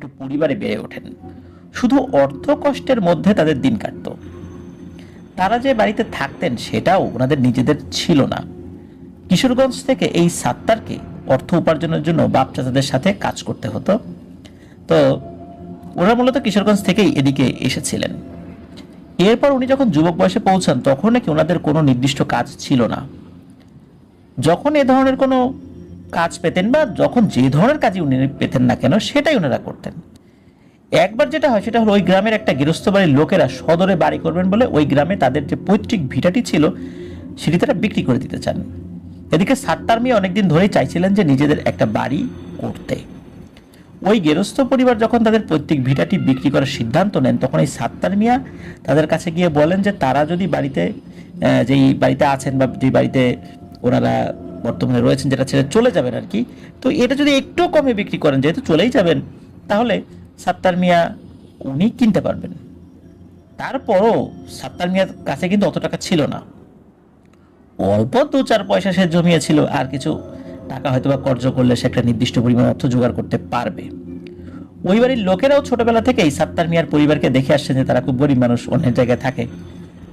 একটু পরিবারে বেড়ে ওঠেন। শুধু অর্থ কষ্টের মধ্যে তাদের দিন কাটত। তারা যে বাড়িতে থাকতেন সেটাও ওনাদের নিজেদের ছিল না। কিশোরগঞ্জ থেকে এই সাত্তারকে অর্থ উপার্জনের জন্য বাপ চাচাদের সাথে কাজ করতে হতো। তো ওরা মূলত কিশোরগঞ্জ থেকেই এদিকে এসেছিলেন। এরপর উনি যখন যুবক বয়সে পৌঁছান তখন নাকি ওনাদের কোনো নির্দিষ্ট কাজ ছিল না। যখন এ ধরনের কোনো কাজ পেতেন বা যখন যে ধরনের কাজই উনি পেতেন না কেন সেটাই ওনারা করতেন। একবার যেটা হয় সেটা হলো ওই গ্রামের একটা গৃহস্থ বাড়ির লোকেরা সদরে বাড়ি করবেন বলে ওই গ্রামে তাদের যে পৈতৃক ভিটাটি ছিল সেটি তারা বিক্রি করে দিতে চান। এদিকে সাত্তার মিয়া অনেকদিন ধরেই চাইছিলেন যে নিজেদের একটা বাড়ি করতে। ওই গেরস্থ পরিবার যখন তাদের পৈতৃক ভিটাটি বিক্রি করার সিদ্ধান্ত নেন তখন এই সাত্তার মিয়া তাদের কাছে গিয়ে বলেন যে তারা যদি বাড়িতে যেই বাড়িতে আছেন বা যেই বাড়িতে ওনারা বর্তমানে রয়েছেন যেটা ছেড়ে চলে যাবেন আর কি, তো এটা যদি একটু কমে বিক্রি করেন যেহেতু চলেই যাবেন তাহলে সাত্তার মিয়া উনি কিনতে পারবেন। তারপরও সাত্তার মিয়ার কাছে কিন্তু অত টাকা ছিল না। অল্প 2-4 পয়সা সে জমিয়েছিল, আর কিছু টাকা হয়তো বা কর্জ করলে সে একটা নির্দিষ্ট পরিমাণ অর্থ জোগাড় করতে পারবে। ওই বাড়ির লোকেরাও ছোটবেলা থেকেই সাত্তার মিয়ার পরিবারকে দেখে আসছেন যে তারা খুব গরিব মানুষ, অন্য জায়গায় থাকে,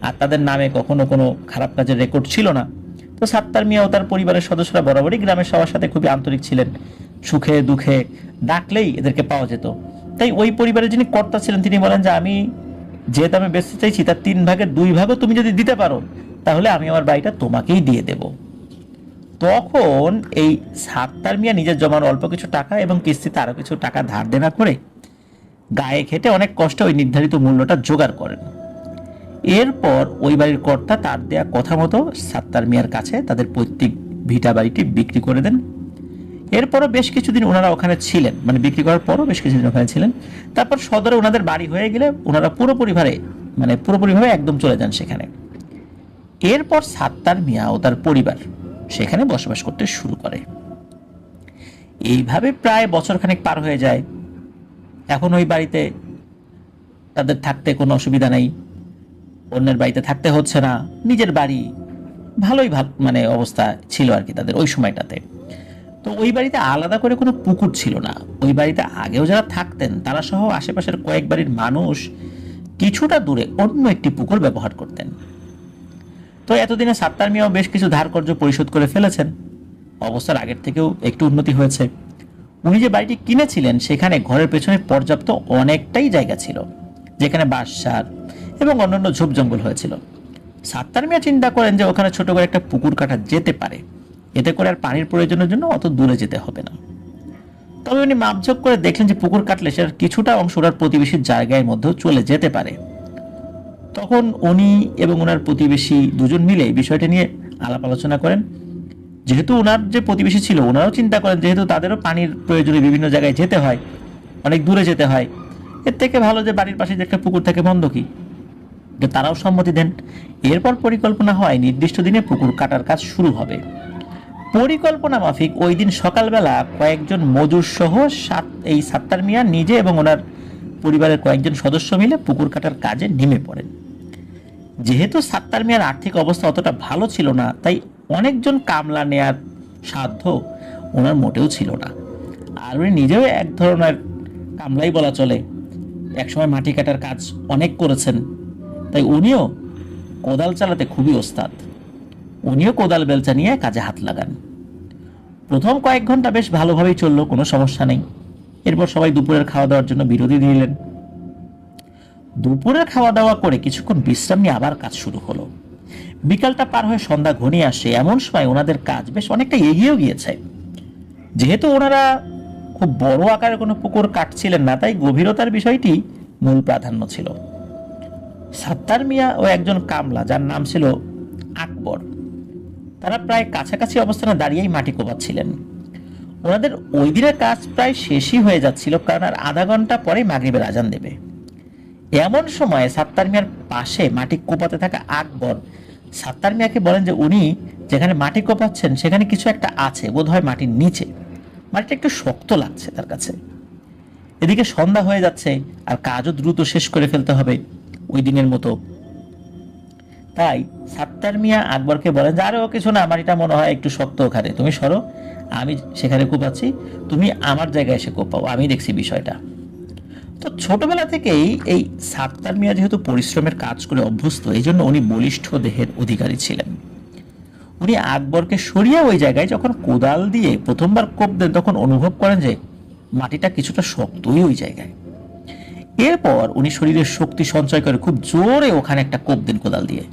আর তাদের নামে কখনো কোনো খারাপ কাজের রেকর্ড ছিল না। তো সাত্তার মিয়া ও তার পরিবারের সদস্যরা বরাবরই গ্রামের সবার সাথে খুবই আন্তরিক ছিলেন। সুখে দুঃখে ডাকলেই এদেরকে পাওয়া যেত। তাই ওই পরিবারের যিনি কর্তা ছিলেন তিনি বলেন যে আমি যে দামে বেচতে চাইছি তার 3 ভাগের 2 ভাগও তুমি যদি দিতে পারো তাহলে আমি আমার বাড়িটা তোমাকেই দিয়ে দেব। তখন এই সাত্তার মিয়া নিজের জমানো অল্প কিছু টাকা এবং কিস্তিতে আরো কিছু টাকা ধার দেনা করে গায়ে খেটে অনেক কষ্টে ওই নির্ধারিত মূল্যটা জোগাড় করেন। এরপর ওই বাড়ির কর্তা তার দেয়া কথা মতো সাত্তার মিয়ার কাছে তাদের পৈতৃক ভিটা বাড়িটি বিক্রি করে দেন। এরপরও বেশ কিছুদিন ওনারা ওখানে ছিলেন, মানে বিক্রি করার পরও বেশ কিছুদিন ওখানে ছিলেন। তারপর সদরে ওনাদের বাড়ি হয়ে গেলে ওনারা পুরোপুরিভাবে একদম চলে যান সেখানে। এরপর সাত্তার মিয়া ও তার পরিবার সেখানে বসবাস করতে শুরু করে। এইভাবে প্রায় বছরখানেক পার হয়ে যায়। এখন ওই বাড়িতে তাদের থাকতে কোনো অসুবিধা নেই, অন্যের বাড়িতে থাকতে হচ্ছে না, নিজের বাড়ি, ভালোই মানে অবস্থা ছিল আর কি তাদের ওই সময়টাতে। তো ওই বাড়িতে আলাদা করে কোনো পুকুর ছিল না। ওই বাড়িতে আগেও যারা থাকতেন তারা সহ আশেপাশের কয়েক বাড়ির মানুষ কিছুটা দূরে অন্য একটি পুকুর ব্যবহার করতেন। তো এতদিনে সাত্তার মিয়াও বেশ কিছু ধার কর্জ পরিশোধ করে ফেলেছেন। অবস্থার আগের থেকেও একটু উন্নতি হয়েছে। উনি যে বাড়িটি কিনেছিলেন সেখানে ঘরের পেছনে পর্যাপ্ত অনেকটাই জায়গা ছিল, যেখানে বাঁশঝাড় এবং অন্যান্য ঝোপ জঙ্গল হয়েছিল। সাত্তার মিয়া চিন্তা করেন যে ওখানে ছোট করে একটা পুকুর কাটা যেতে পারে, এতে করে আর পানির প্রয়োজনের জন্য অত দূরে যেতে হবে না। তবে উনি মাপঝোপ করে দেখলেন যে পুকুর কাটলে সেটার কিছুটা অংশ ওনার প্রতিবেশীর জায়গার মধ্যেও চলে যেতে পারে। তখন উনি এবং ওনার প্রতিবেশী দুজন মিলে বিষয়টা নিয়ে আলাপ আলোচনা করেন। যেহেতু ওনার যে প্রতিবেশী ছিল ওনারাও চিন্তা করেন যেহেতু তাদেরও পানির প্রয়োজনে বিভিন্ন জায়গায় যেতে হয়, অনেক দূরে যেতে হয়, এর থেকে ভালো যে বাড়ির পাশে যে একটা পুকুর থাকে মন্দ কি, তারাও সম্মতি দেন। এরপর পরিকল্পনা হয় নির্দিষ্ট দিনে পুকুর কাটার কাজ শুরু হবে। পরিকল্পনা মাফিক ওই দিন সকালবেলা কয়েকজন মজুর সহ এই সাত্তার মিয়া নিজে এবং ওনার পরিবারের কয়েকজন সদস্য মিলে পুকুর কাটার কাজে নেমে পড়েন। যেহেতু সাত্তার মিয়ার আর্থিক অবস্থা অতটা ভালো ছিল না তাই অনেকজন কামলা নেয়ার সাধ্য ওনার মোটেও ছিল না। আর উনি নিজেও এক ধরনের কামলাই বলা চলে, একসময় মাটি কাটার কাজ অনেক করেছেন, তাই উনিও কোদাল চালাতে খুবই ওস্তাদ। উনিও কোদাল বেলচা নিয়ে কাজে হাত লাগান। প্রথম কয়েক ঘন্টা বেশ ভালোভাবেই চললো, কোনো সমস্যা নেই। এরপর সবাই দুপুরের খাওয়া দাওয়ার জন্য বিরতি দিলেন। দুপুরের খাওয়া দাওয়া করে কিছুক্ষণ বিশ্রাম নিয়ে আবার কাজ শুরু হলো। বিকালটা পার হয়ে সন্ধ্যা ঘনিয়ে আসে, এমন সময় ওনাদের কাজ বেশ অনেকটা এগিয়েও গিয়েছে। যেহেতু ওনারা খুব বড় আকারের কোনো পুকুর কাটছিলেন না তাই গভীরতার বিষয়টি মূল প্রাধান্য ছিল। সাত্তার মিয়া ও একজন কামলা যার নাম ছিল আকবর, তারা প্রায় কাছাকাছি অবস্থানে দাঁড়িয়েই মাটি কোপাচ্ছিলেন। ওনাদের ওই দিনের কাজ প্রায় শেষই হয়ে যাচ্ছিল, কারণ আর আধা ঘন্টা পরে মাগরিবের আজান দেবে। এমন সময় সাত্তার মিয়ার পাশে মাটি কোপাতে থাকা আকবর সাত্তার মিয়াকে বলেন যে উনি যেখানে মাটি কোপাচ্ছেন সেখানে কিছু একটা আছে, বোধহয় মাটির নিচে, মাটিটা একটু শক্ত লাগছে তার কাছে। এদিকে সন্ধ্যা হয়ে যাচ্ছে আর কাজও দ্রুত শেষ করে ফেলতে হবে ওই দিনের মতো। তাই সাত্তার মিয়া আকবরকে বলেন যে আরে ও কিছু না, মাটিটা মনে হয় একটু শক্ত, ওখানে তুমি সরো, আমি সেখানে কোপাচ্ছি, তুমি আমার জায়গায় এসে কোপাও, আমি দেখছি বিষয়টা। তো ছোটবেলা থেকেই এই সাত্তার মিয়া যেহেতু পরিশ্রমের কাজ করে অভ্যস্ত, এই জন্য উনি বলিষ্ঠ দেহের অধিকারী ছিলেন। উনি আকবরকে সরিয়ে ওই জায়গায় যখন কোদাল দিয়ে প্রথমবার কোপ দেন, তখন অনুভব করেন যে মাটিটা কিছুটা শক্তই ওই জায়গায়। এরপর উনি শরীরের শক্তি সঞ্চয় করে খুব জোরে ওখানে একটা কোপ দেন কোদাল দিয়ে,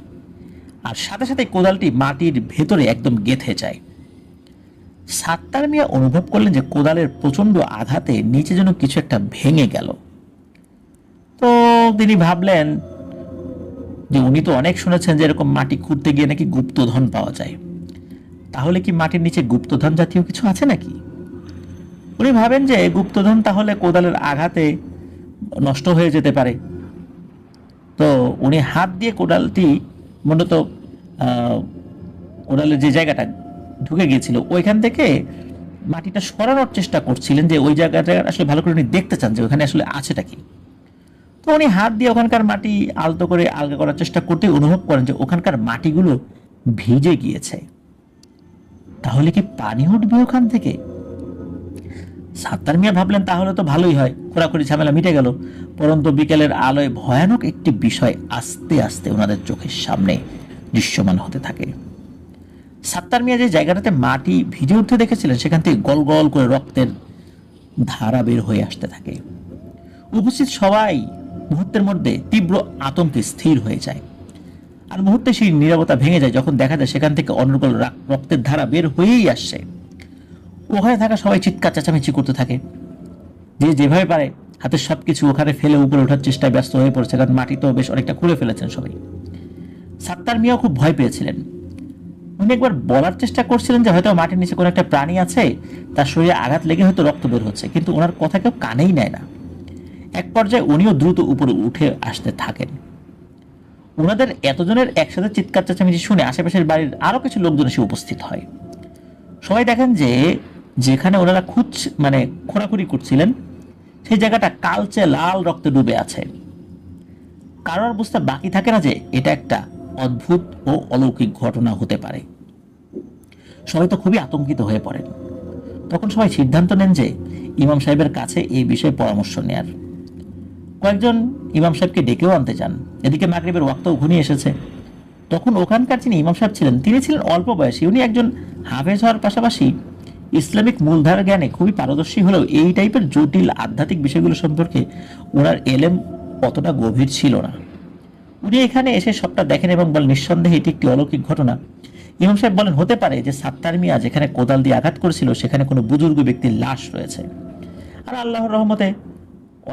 আর সাথে সাথে কোদালটি মাটির ভেতরে একদম গেঁথে যায়। সাত্তার মিয়া অনুভব করলেন যে কোদালের প্রচন্ড আঘাতে নিচে যেন কিছু একটা ভেঙে গেল। তো তিনি ভাবলেন যে উনি তো অনেক শুনেছেন যে এরকম মাটি খুঁড়তে গিয়ে নাকি গুপ্তধন পাওয়া যায়, তাহলে কি মাটির নিচে গুপ্তধন জাতীয় কিছু আছে নাকি? উনি ভাবেন যে গুপ্তধন তাহলে কোদালের আঘাতে নষ্ট হয়ে যেতে পারে। তো উনি হাত দিয়ে কোদালটি মূলত কোদালের যে জায়গাটা ঢুকে গিয়েছিল ওইখান থেকে মাটিটা সরানোর চেষ্টা করছিলেন, যে ওই জায়গাটা আসলে ভালো করে উনি দেখতে চান যে ওখানে আসলে আছেটা কি। তো উনি হাত দিয়ে ওখানকার মাটি আলতো করে আলগা করার চেষ্টা করতে অনুভব করেন যে ওখানকার মাটিগুলো ভিজে গিয়েছে। তাহলে কি পানি উঠবে ওখান থেকে? সাত্তার মিয়া ভাবলেন তাহলে তো ভালোই হয়, খোঁড়াখুড়ি ঝামেলা মিটে গেল। পরন্তু বিকেলের আলোয় ভয়ানক একটি বিষয় আস্তে আস্তে ওনাদের চোখের সামনে দৃশ্যমান হতে থাকে। সাত্তার মিয়া যে জায়গাটাতে মাটি ভিজে উঠতে দেখেছিলেন, সেখান থেকে গল গল করে রক্তের ধারা বের হয়ে আসতে থাকে। উপস্থিত সবাই মুহূর্তের মধ্যে তীব্র আতঙ্কে স্থির হয়ে যায়, আর মুহূর্তে সেই নীরবতা ভেঙে যায় যখন দেখা যায় সেখান থেকে অনর্গল রক্তের ধারা বের হয়েই আসছে। ওখানে থাকা সবাই চিৎকার চেঁচামেচি করতে থাকে, যে যেভাবে পারে হাতের সবকিছু ওখানে ফেলে উপরে ওঠার চেষ্টায় ব্যস্ত হয়ে পড়েছে, কারণ মাটি তো বেশ অনেকটা খুলে ফেলেছেন সবাই। সাত্তার মিয়াও খুব ভয় পেয়েছিলেন। উনি একবার বলার চেষ্টা করছিলেন যে হয়তো মাটির নিচে কোনো একটা প্রাণী আছে, তার শরীরে আঘাত লেগে হয়তো রক্ত বের হচ্ছে, কিন্তু ওনার কথা কেউ কানেই নেয় না। এক পর্যায়ে উনিও দ্রুত উপরে উঠে আসতে থাকেন। ওনাদের এতজনের একসাথে চিৎকার চেঁচামেচি শুনে আশেপাশের বাড়ির আরো কিছু লোকজন এসে উপস্থিত হয়। সবাই দেখেন যে যেখানে ওনারা খোঁড়াখুড়ি করছিলেন সেই জায়গাটা কালচে লাল রক্তে ডুবে আছে। কারোর বুঝতে বাকি থাকে না যে এটা একটা অদ্ভুত ও অলৌকিক ঘটনা হতে পারে। সবাই তো খুবই আতঙ্কিত হয়ে পড়েন। তখন সবাই সিদ্ধান্ত নেন যে ইমাম সাহেবের কাছে এই বিষয়ে পরামর্শ নেয়ার। কয়েকজন ইমাম সাহেবকে ডেকেও আনতে চান। এদিকে মাগরিবের ওয়াক্তও ঘনিয়ে এসেছে। তখন ওখানকার যিনি ইমাম সাহেব ছিলেন, তিনি ছিলেন অল্প বয়সী। উনি একজন হাফেজ হওয়ার পাশাপাশি ইসলামিক মূলধারা জ্ঞানে খুবই পারদর্শী হলেও এই টাইপের জটিল আধ্যাত্মিক বিষয়গুলো সম্পর্কে ওনার এলেম অতটা গভীর ছিল না। উনি এখানে এসে সবটা দেখেন এবং বলেন, নিঃসন্দেহে এটি একটি অলৌকিক ঘটনা। ইমাম সাহেব বলেন, হতে পারে যে সাত্তার মিয়া যেখানে কোদাল দিয়ে আঘাত করেছিল সেখানে কোনো বুজুর্গ ব্যক্তির লাশ রয়েছে, আর আল্লাহর রহমতে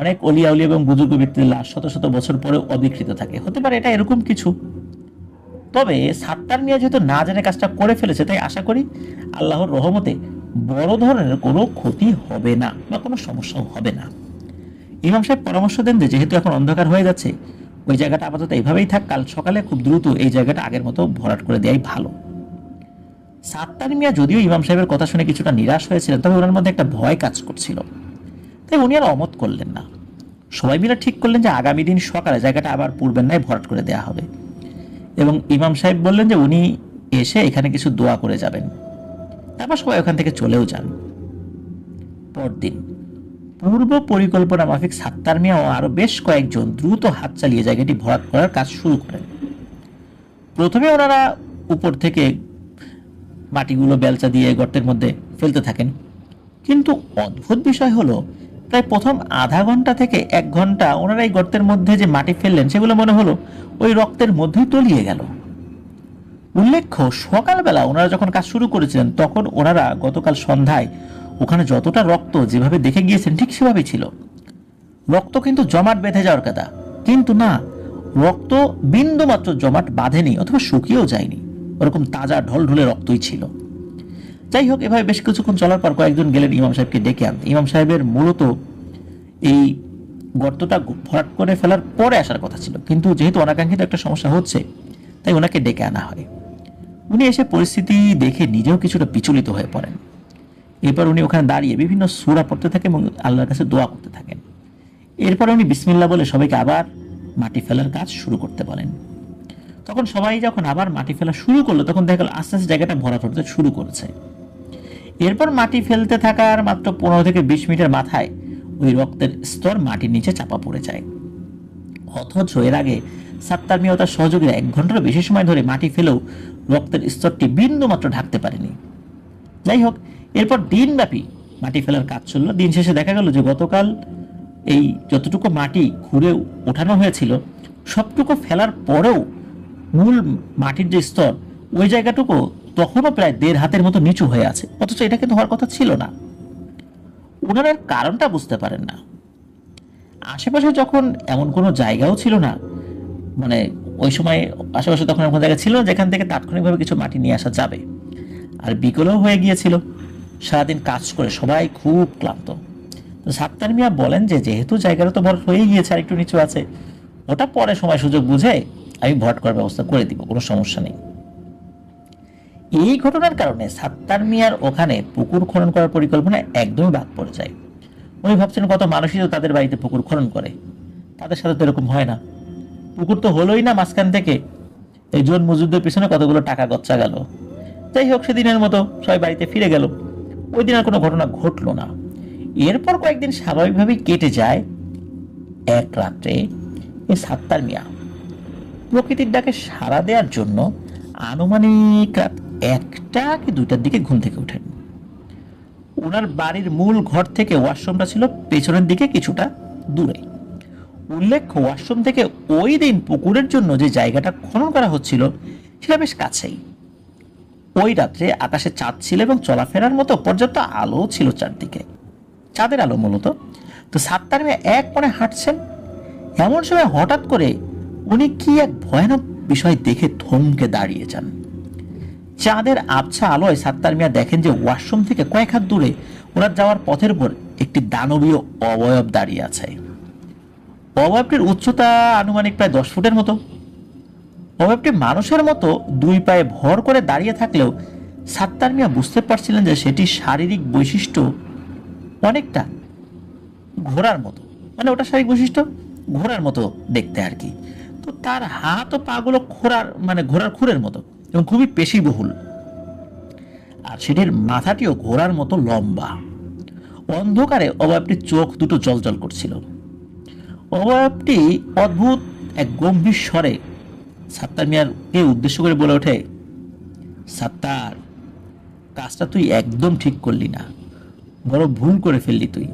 অনেক অলিয়া উলিয়া এবং বুজুর্গ ব্যক্তির লাশ শত শত বছর পরেও অবিকৃত থাকে। হতে পারে এটা এরকম কিছু। তবে সাত্তার মিয়া যেহেতু না জেনে কাজটা করে ফেলেছে, তাই আশা করি আল্লাহর রহমতে বড় ধরনের কোনো ক্ষতি হবে না বা কোনো সমস্যাও হবে না। ইমাম সাহেব পরামর্শ দেন যে যেহেতু এখন অন্ধকার হয়ে যাচ্ছে, ওই জায়গাটা আপাতত এইভাবেই থাক, কাল সকালে খুব দ্রুত এই জায়গাটা আগের মতো ভরাট করে দেওয়াই ভালো। সাত্তার মিয়া যদিও ইমাম সাহেবের কথা শুনে কিছুটা নিরাশ হয়েছিলেন, তবে ওনার মধ্যে একটা ভয় কাজ করছিল, তাই উনি আর অমত করলেন না। সবাই মিলে ঠিক করলেন যে আগামী দিন সকালে জায়গাটা আবার পূর্বের ন্যায় ভরাট করে দেওয়া হবে, এবং ইমাম সাহেব বললেন যে উনি এসে এখানে কিছু দোয়া করে যাবেন। তারপর সবাই ওখান থেকে চলেও যান। পরদিন পূর্ব পরিকল্পনা মাফিক সাত্তার মিয়া ও আরো বেশ কয়েকজন দ্রুত হাত চালিয়ে জায়গাটি ভরাট করার কাজ শুরু করেন। প্রথমে ওনারা উপর থেকে মাটিগুলো বেলচা দিয়ে গর্তের মধ্যে ফেলতে থাকেন, কিন্তু অদ্ভুত বিষয় হলো প্রায় প্রথম আধা ঘন্টা থেকে 1 ঘন্টা ওনারা এই গর্তের মধ্যে যে মাটি ফেললেন সেগুলো মনে হলো ওই রক্তের মধ্যেই তলিয়ে গেল। উল্লেখ্য, সকালবেলা ওনারা যখন কাজ শুরু করেছিলেন তখন ওনারা গতকাল সন্ধ্যায় ওখানে যতটা রক্ত যেভাবে দেখে গিয়েছেন ঠিক সেভাবেই ছিল। রক্ত কিন্তু জমাট বেঁধে যাওয়ার কথা, কিন্তু না, রক্ত বিন্দু মাত্র জমাট বাঁধেনি অথবা শুকিয়েও যায়নি, ওরকম তাজা ঢলঢলে রক্তই ছিল। যাই হোক, এভাবে বেশ কিছুক্ষণ চলার পর কয়েকজন গেলেন ইমাম সাহেবকে ডেকে আনতে। ইমাম সাহেবের মূলত এই গর্তটা ভরাট করে ফেলার পরে আসার কথা ছিল, কিন্তু যেহেতু অনাকাঙ্ক্ষিত একটা সমস্যা হচ্ছে তাই ওনাকে ডেকে আনা হয়। উনি এসে পরিস্থিতি দেখে নিজেও কিছুটা বিচলিত হয়ে পড়েন। এরপর উনি ওখানে দাঁড়িয়ে বিভিন্ন সূরা পড়তে থাকেন এবং আল্লাহর কাছে দোয়া করতে থাকেন। এরপর উনি বিসমিল্লাহ বলে সবাইকে আবার মাটি ফেলার কাজ শুরু করতে বলেন। তখন সবাই যখন আবার মাটি ফেলা শুরু করলো তখন দেখা গেল আস্তে আস্তে জায়গাটা ভরাট হতে শুরু করেছে। এরপর মাটি ফেলতে থাকার মাত্র 15 থেকে 20 মিনিটের মাথায় ওই রক্তের স্তর মাটির নিচে চাপা পড়ে যায়। অথচ এর আগে সাত্তার মিয়া ও তার সহযোগীরা 1 ঘন্টারও বেশি সময় ধরে মাটি ফেলেও রক্তের স্তরটি বিন্দু মাত্র ঢাকতে পারেনি। যাই হোক, এরপর দিনব্যাপী মাটি ফেলার কাজ চলল। দিন শেষে দেখা গেল যে গতকাল এই যতটুকু মাটি ঘুরে ওঠানো হয়েছিল সবটুকু ফেলার পরেও মূল মাটির যে স্তর ওই জায়গাটুকু তখনও প্রায় 1.5 হাতের মতো নিচু হয়ে আছে, অথচ এটা কিন্তু হওয়ার কথা ছিল না। ওনারা এর কারণটা বুঝতে পারেন না। আশেপাশে যখন এমন কোনো জায়গাও ছিল না, মানে ওই সময় আশেপাশে তখন এমন জায়গা ছিল না যেখান থেকে তাৎক্ষণিকভাবে কিছু মাটি নিয়ে আসা যাবে, আর বিকেলও হয়ে গিয়েছিল, সারাদিন কাজ করে সবাই খুব ক্লান্ত। তো সাত্তার মিয়া বলেন যে যেহেতু জায়গাটা তো ভরাট হয়ে গিয়েছে আর একটু নিচু আছে, ওটা পরে সময় সুযোগ বুঝে আমি ভরাট করার ব্যবস্থা করে দিব, কোনো সমস্যা নেই। এই ঘটনার কারণে সাত্তার মিয়ার ওখানে পুকুর খনন করার পরিকল্পনা একদমই বাদ পড়ে যায়। উনি ভাবছেন কত মানুষই তো তাদের বাড়িতে পুকুর খনন করে, তাদের সাথে তো এরকম হয় না। পুকুর তো হলোই না, মাঝখান থেকে এই জন মজুরদের পিছনে কতগুলো টাকা গচ্চা গেল। যাই হোক, সেদিনের মতো সবাই বাড়িতে ফিরে গেল। ওই দিন আর কোনো ঘটনা ঘটলো না। এরপর কয়েকদিন স্বাভাবিকভাবেই কেটে যায়। এক রাত্রে এই সাত্তার মিয়া প্রকৃতির ডাকে সাড়া দেওয়ার জন্য আনুমানিক রাত 1টা কি 2টার দিকে ঘুম থেকে ওঠেন। ওনার বাড়ির মূল ঘর থেকে ওয়াশরুমটা ছিল পেছনের দিকে কিছুটা দূরে। উল্লেখ্য, ওয়াশরুম থেকে ওই দিন পুকুরের জন্য যে জায়গাটা খনন করা হচ্ছিল সেটা বেশ কাছেই। ওই রাত্রে আকাশে চাঁদ ছিল এবং চলাফেরার মতো পর্যাপ্ত আলো ছিল চারদিকে, চাঁদের আলো মূলত। তো সাত্তার মিয়া এক মনে হাঁটছেন, এমন সময় হঠাৎ করে উনি কি এক ভয়ানক বিষয় দেখে থমকে দাঁড়িয়ে যান। চাঁদের আবছা আলোয় সাত্তার মিয়া দেখেন যে ওয়াশরুম থেকে কয়েক হাত দূরে ওনার যাওয়ার পথের উপর একটি দানবীয় অবয়ব দাঁড়িয়ে আছে। অবয়বটির উচ্চতা আনুমানিক প্রায় 10 ফুটের মতো। অবয়বটি মানুষের মতো 2 পায়ে ভর করে দাঁড়িয়ে থাকলেও সাত্তার মিয়া বুঝতে পারছিলেন যে সেটি শারীরিক বৈশিষ্ট্য অনেকটা ঘোড়ার মতো, মানে ওটা শারীরিক বৈশিষ্ট্য ঘোড়ার মতো দেখতে আর কি। তো তার হাত ও পাগুলো ঘোড়ার খুরের মতো এবং খুবই পেশিবহুল, আর সেটির মাথাটিও ঘোড়ার মতো লম্বা। অন্ধকারে অবয়বটির চোখ দুটো জ্বলজ্বল করছিল। অবয়বটি অদ্ভুত এক গম্ভীর স্বরে সাত্তার মিয়ারকে উদ্দেশ্য করে বলে ওঠে, সাত্তার, কাজটা তুই একদম ঠিক করলি না, বড় ভুল করে ফেললি তুই।